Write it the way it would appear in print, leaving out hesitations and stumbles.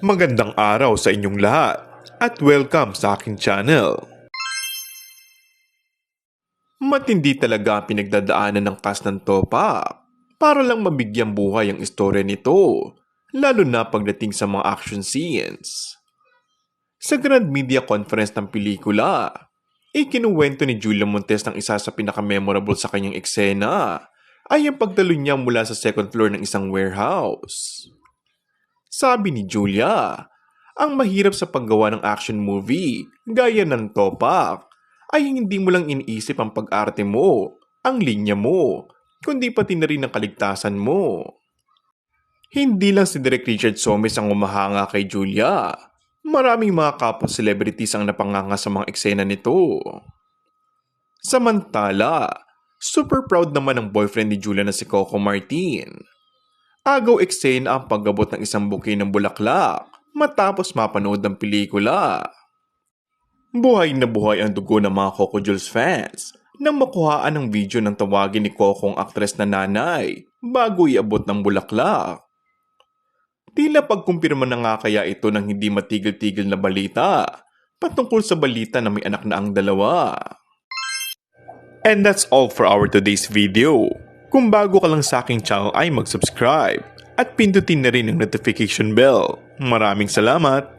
Magandang araw sa inyong lahat at welcome sa aking channel. Matindi talaga ang pinagdadaanan ng cast ng Topak para lang mabigyang buhay ang istorya nito, lalo na pagdating sa mga action scenes. Sa Grand Media Conference ng pelikula, ikinuwento ni Julia Montes ng isa sa pinakamemorable sa kanyang eksena ay ang pagtalon niya mula sa second floor ng isang warehouse. Sabi ni Julia, ang mahirap sa paggawa ng action movie, gaya ng Topak, ay hindi mo lang iniisip ang pag-arte mo, ang linya mo, kundi pati na rin ang kaligtasan mo. Hindi lang si Direk Richard Somes ang umahanga kay Julia. Maraming mga kapwa celebrities ang napanganga sa mga eksena nito. Samantala, super proud naman ang boyfriend ni Julia na si Coco Martin. Agaw eksena ang paggabot ng isang bouquet ng bulaklak matapos mapanood ang pelikula. Buhay na buhay ang dugo ng mga Coco Jules fans nang makuhaan ang video ng tawagin ni Coco ang aktres na nanay bago iabot ng bulaklak. Tila pagkumpirma na nga kaya ito ng hindi matigil-tigil na balita patungkol sa balita na may anak na ang dalawa. And that's all for our today's video. Kung bago ka lang sa aking channel ay mag-subscribe at pindutin na rin ang notification bell. Maraming salamat!